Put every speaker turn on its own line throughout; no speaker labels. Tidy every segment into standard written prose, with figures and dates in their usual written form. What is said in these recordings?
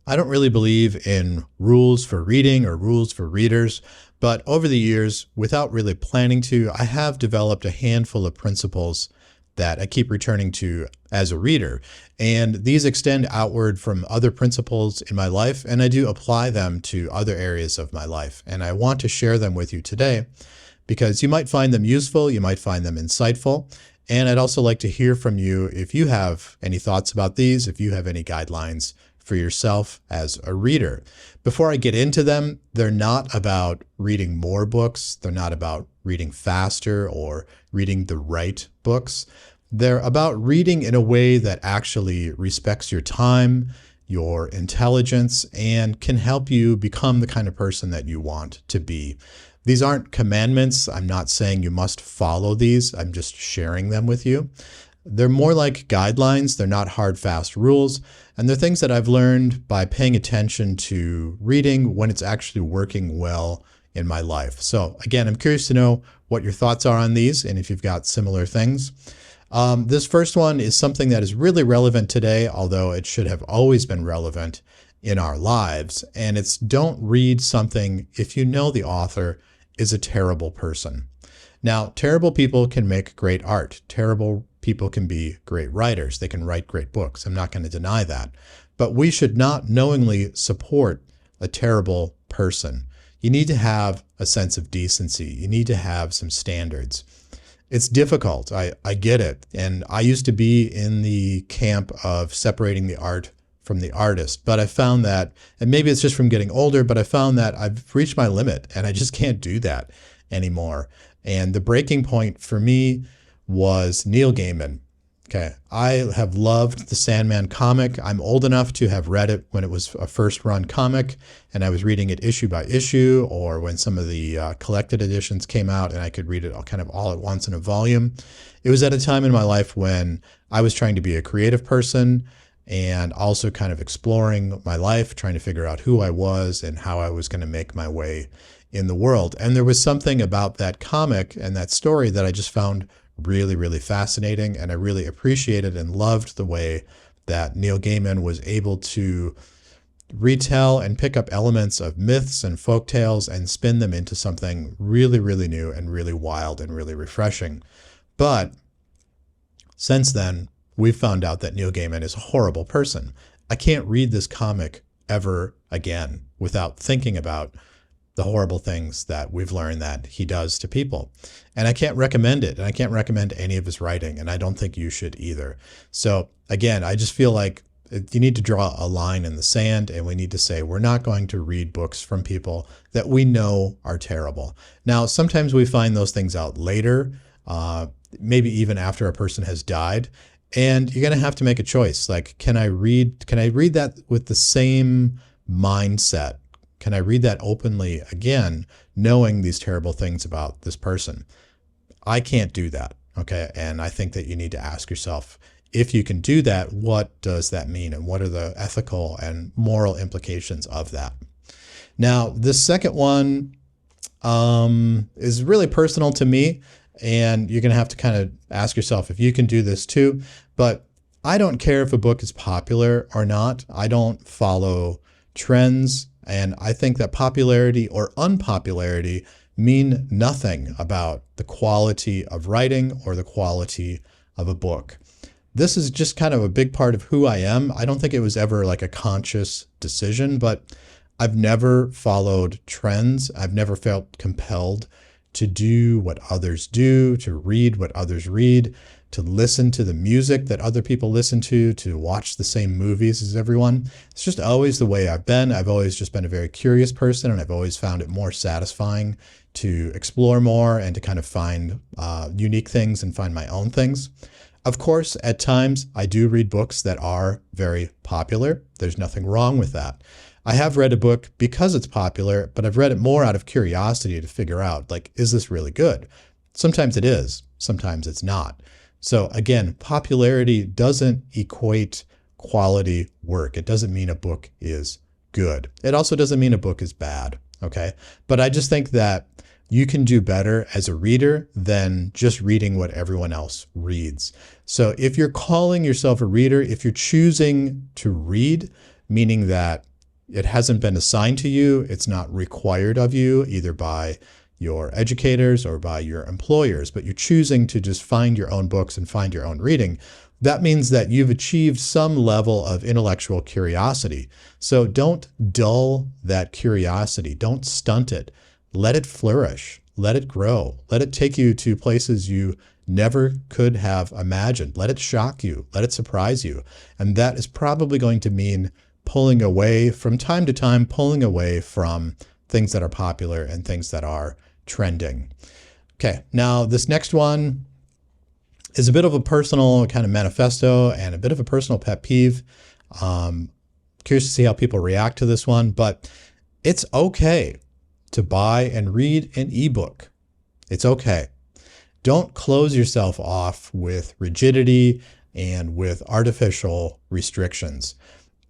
I don't really believe in rules for reading or rules for readers, but over the years, without really planning to, I have developed a handful of principles that I keep returning to as a reader. And these extend outward from other principles in my life, and I do apply them to other areas of my life. And I want to share them with you today because you might find them useful, you might find them insightful. And I'd also like to hear from you if you have any thoughts about these, if you have any guidelines for yourself as a reader. Before I get into them, they're not about reading more books. They're not about reading faster or reading the right books. They're about reading in a way that actually respects your time, your intelligence, and can help you become the kind of person that you want to be. These aren't commandments. I'm not saying you must follow these. I'm just sharing them with you. They're more like guidelines. They're not hard, fast rules. And they're things that I've learned by paying attention to reading when it's actually working well in my life. So again, I'm curious to know what your thoughts are on these and if you've got similar things. This first one is something that is really relevant today, although it should have always been relevant in our lives. And it's don't read something if you know the author is a terrible person. Now, terrible people can make great art. Terrible people can be great writers. They can write great books. I'm not going to deny that. But we should not knowingly support a terrible person. You need to have a sense of decency. You need to have some standards. It's difficult. I get it. And I used to be in the camp of separating the art from the artist. But I found that, and maybe it's just from getting older, but I found that I've reached my limit and I just can't do that anymore. And the breaking point for me was Neil Gaiman. Okay, I have loved the Sandman comic. I'm old enough to have read it when it was a first run comic, and I was reading it issue by issue, or when some of the collected editions came out and I could read it all at once in a volume. It was at a time in my life when I was trying to be a creative person and also kind of exploring my life, trying to figure out who I was and how I was going to make my way in the world. And there was something about that comic and that story that I just found really, really fascinating. And I really appreciated and loved the way that Neil Gaiman was able to retell and pick up elements of myths and folktales and spin them into something really, really new and really wild and really refreshing. But since then, we've found out that Neil Gaiman is a horrible person. I can't read this comic ever again without thinking about the horrible things that we've learned that he does to people. And I can't recommend it. And I can't recommend any of his writing. And I don't think you should either. So again, I just feel like you need to draw a line in the sand, and we need to say, we're not going to read books from people that we know are terrible. Now, sometimes we find those things out later, maybe even after a person has died. And you're going to have to make a choice. Like, can I read that with the same mindset? Can I read that openly again, knowing these terrible things about this person? I can't do that. Okay. And I think that you need to ask yourself, if you can do that, what does that mean? And what are the ethical and moral implications of that? Now, this second one is really personal to me. And you're going to have to kind of ask yourself if you can do this too. But I don't care if a book is popular or not. I don't follow trends. And I think that popularity or unpopularity mean nothing about the quality of writing or the quality of a book. This is just kind of a big part of who I am. I don't think it was ever like a conscious decision, but I've never followed trends. I've never felt compelled to do what others do, to read what others read, to listen to the music that other people listen to watch the same movies as everyone. It's just always the way I've been. I've always just been a very curious person, and I've always found it more satisfying to explore more and to kind of find unique things and find my own things. Of course, at times I do read books that are very popular. There's nothing wrong with that. I have read a book because it's popular, but I've read it more out of curiosity to figure out, like, is this really good? Sometimes it is, sometimes it's not. So again, popularity doesn't equate quality work. It doesn't mean a book is good. It also doesn't mean a book is bad, okay? But I just think that you can do better as a reader than just reading what everyone else reads. So if you're calling yourself a reader, if you're choosing to read, meaning that It hasn't been assigned to you. It's not required of you either by your educators or by your employers, but you're choosing to just find your own books and find your own reading. That means that you've achieved some level of intellectual curiosity. So don't dull that curiosity. Don't stunt it. Let it flourish. Let it grow. Let it take you to places you never could have imagined. Let it shock you. Let it surprise you. And that is probably going to mean pulling away from time to time, pulling away from things that are popular and things that are trending. Okay, now this next one is a bit of a personal kind of manifesto and a bit of a personal pet peeve. Curious to see how people react to this one, but it's okay to buy and read an ebook. It's okay. Don't close yourself off with rigidity and with artificial restrictions.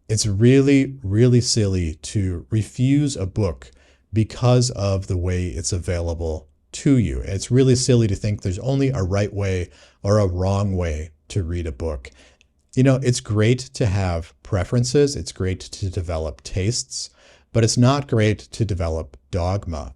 It's really, really silly to refuse a book because of the way it's available to you. It's really silly to think there's only a right way or a wrong way to read a book. You know, it's great to have preferences. It's great to develop tastes, but it's not great to develop dogma.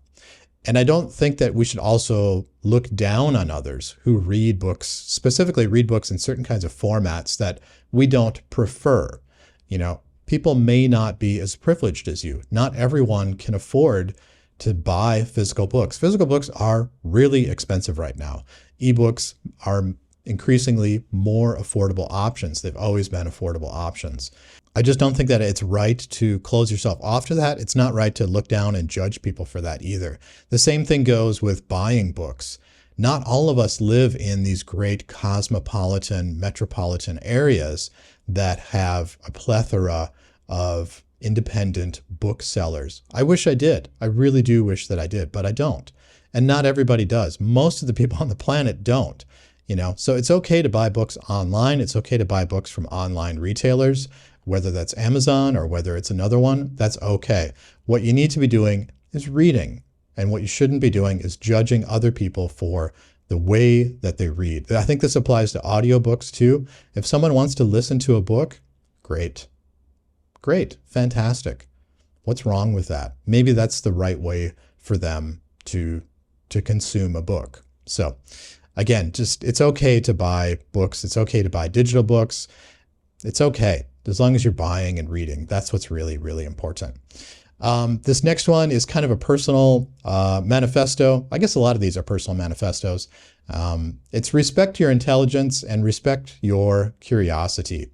And I don't think that we should also look down on others who read books, specifically read books in certain kinds of formats that we don't prefer. You know, people may not be as privileged as you. Not everyone can afford to buy physical books. Physical books are really expensive right now. Ebooks are increasingly more affordable options. They've always been affordable options. I just don't think that it's right to close yourself off to that. It's not right to look down and judge people for that either. The same thing goes with buying books. Not all of us live in these great cosmopolitan, metropolitan areas that have a plethora of independent booksellers. I wish I did. I really do wish that I did, but I don't. And not everybody does. Most of the people on the planet don't. You know, so it's okay to buy books online. It's okay to buy books from online retailers, whether that's Amazon or whether it's another one, that's okay. What you need to be doing is reading. And what you shouldn't be doing is judging other people for the way that they read. I think this applies to audiobooks too. If someone wants to listen to a book, great. Great, fantastic. What's wrong with that? Maybe that's the right way for them to consume a book. So again, just it's okay to buy books. It's okay to buy digital books. It's okay, as long as you're buying and reading. That's what's really, really important. This next one is kind of a personal manifesto. I guess a lot of these are personal manifestos. It's respect your intelligence and respect your curiosity.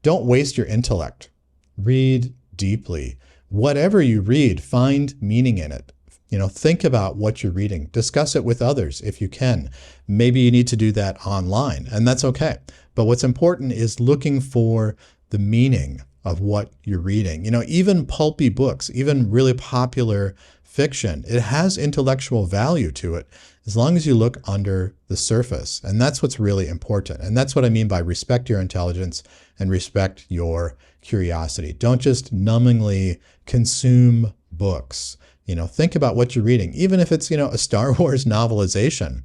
Don't waste your intellect. Read deeply. Whatever you read, find meaning in it. You know, think about what you're reading. Discuss it with others if you can. Maybe you need to do that online, and that's okay. But what's important is looking for the meaning of what you're reading. You know, even pulpy books, even really popular fiction, it has intellectual value to it as long as you look under the surface. And that's what's really important. And that's what I mean by respect your intelligence and respect your curiosity. Don't just numbingly consume books. You know, think about what you're reading. Even if it's, you know, a Star Wars novelization,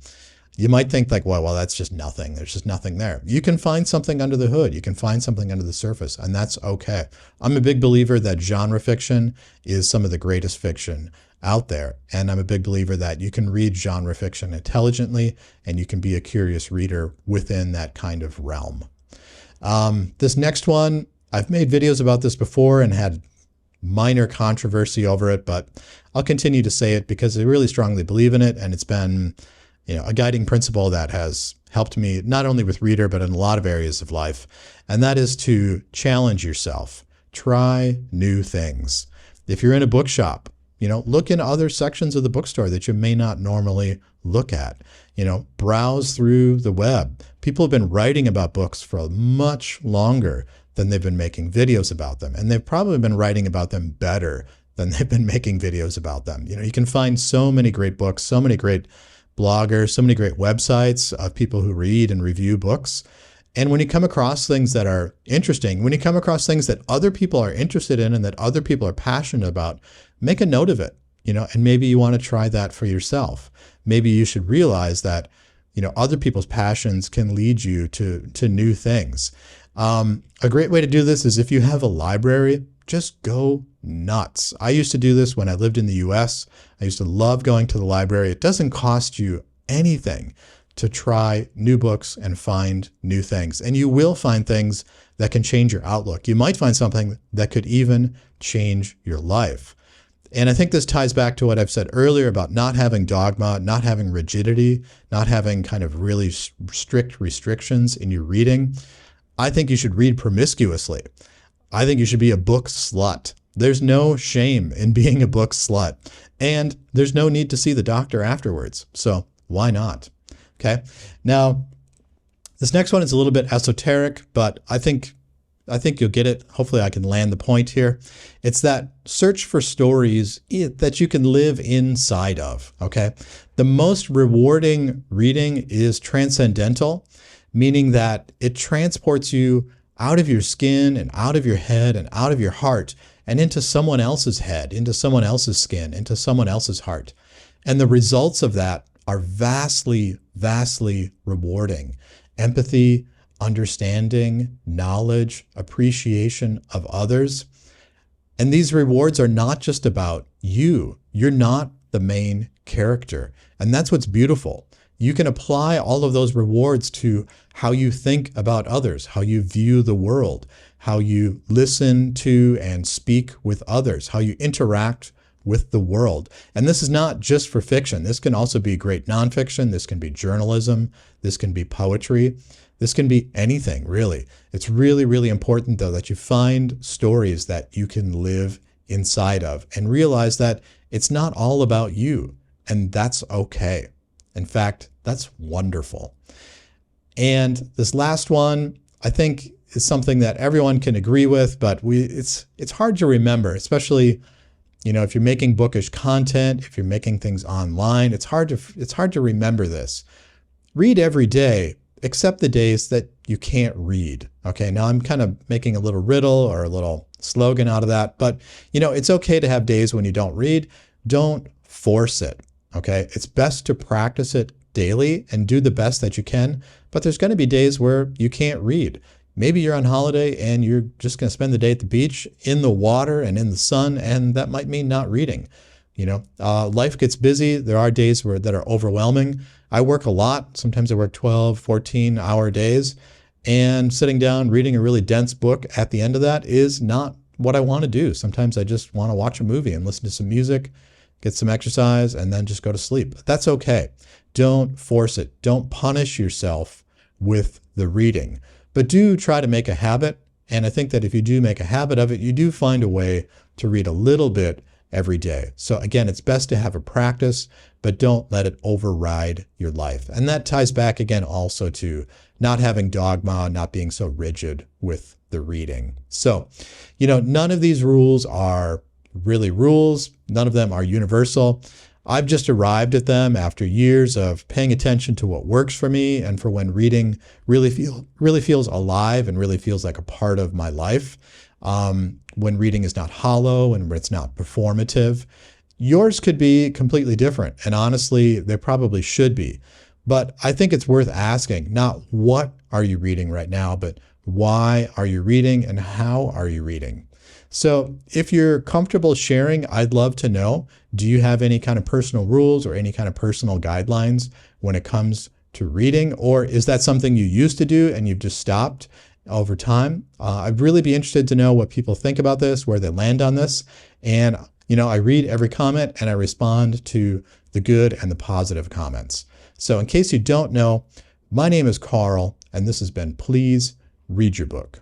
you might think like, well, that's just nothing. There's just nothing there. You can find something under the hood. You can find something under the surface, and that's okay. I'm a big believer that genre fiction is some of the greatest fiction out there. And I'm a big believer that you can read genre fiction intelligently, and you can be a curious reader within that kind of realm. This next one, I've made videos about this before and had minor controversy over it, but I'll continue to say it because I really strongly believe in it, and it's been, you know, a guiding principle that has helped me not only with reader, but in a lot of areas of life. And that is to challenge yourself. Try new things. If you're in a bookshop, you know, look in other sections of the bookstore that you may not normally look at. You know, browse through the web. People have been writing about books for much longer than they've been making videos about them. And they've probably been writing about them better than they've been making videos about them. You know, you can find so many great books, so many great bloggers, so many great websites of people who read and review books. And when you come across things that are interesting, when you come across things that other people are interested in and that other people are passionate about, make a note of it, you know, and maybe you want to try that for yourself. Maybe you should realize that, you know, other people's passions can lead you to new things. A great way to do this is if you have a library, just go nuts. I used to do this when I lived in the US. I used to love going to the library. It doesn't cost you anything to try new books and find new things. And you will find things that can change your outlook. You might find something that could even change your life. And I think this ties back to what I've said earlier about not having dogma, not having rigidity, not having kind of really strict restrictions in your reading. I think you should read promiscuously. I think you should be a book slut. There's no shame in being a book slut. And there's no need to see the doctor afterwards. So why not? Okay. Now, this next one is a little bit esoteric, but I think you'll get it. Hopefully I can land the point here. It's that search for stories that you can live inside of, okay? The most rewarding reading is transcendental, meaning that it transports you out of your skin and out of your head and out of your heart and into someone else's head, into someone else's skin, into someone else's heart. And the results of that are vastly, vastly rewarding. Empathy, understanding, knowledge, appreciation of others. And these rewards are not just about you. You're not the main character. And that's what's beautiful. You can apply all of those rewards to how you think about others, how you view the world, how you listen to and speak with others, how you interact with the world. And this is not just for fiction. This can also be great nonfiction. This can be journalism. This can be poetry. This can be anything, really. It's really, really important, though, that you find stories that you can live inside of and realize that it's not all about you, and that's okay. In fact, that's wonderful. And this last one, I think, is something that everyone can agree with, but it's hard to remember, especially if you're making bookish content, if you're making things online. It's hard to remember this. Read every day, except the days that you can't read. Okay, now I'm kind of making a little riddle or a little slogan out of that, but it's okay to have days when you don't read. Don't force it. Okay, it's best to practice it daily and do the best that you can, but there's going to be days where you can't read. Maybe you're on holiday and you're just going to spend the day at the beach in the water and in the sun, and that might mean not reading. Life gets busy. There are days that are overwhelming. I work a lot. Sometimes I work 12, 14-hour days, and sitting down reading a really dense book at the end of that is not what I want to do. Sometimes I just want to watch a movie and listen to some music, get some exercise, and then just go to sleep. That's okay. Don't force it. Don't punish yourself with the reading. But do try to make a habit. And I think that if you do make a habit of it, you do find a way to read a little bit every day. So again, it's best to have a practice, but don't let it override your life. And that ties back again also to not having dogma, not being so rigid with the reading. So, none of these rules are really rules. None of them are universal. I've just arrived at them after years of paying attention to what works for me and for when reading really feels alive and really feels like a part of my life. When reading is not hollow and when it's not performative. Yours could be completely different, and honestly, they probably should be. But I think it's worth asking, not what are you reading right now, but why are you reading and how are you reading? So if you're comfortable sharing, I'd love to know, do you have any kind of personal rules or any kind of personal guidelines when it comes to reading? Or is that something you used to do and you've just stopped over time? I'd really be interested to know what people think about this, where they land on this. And, I read every comment and I respond to the good and the positive comments. So in case you don't know, my name is Carl, and this has been Please Read Your Book.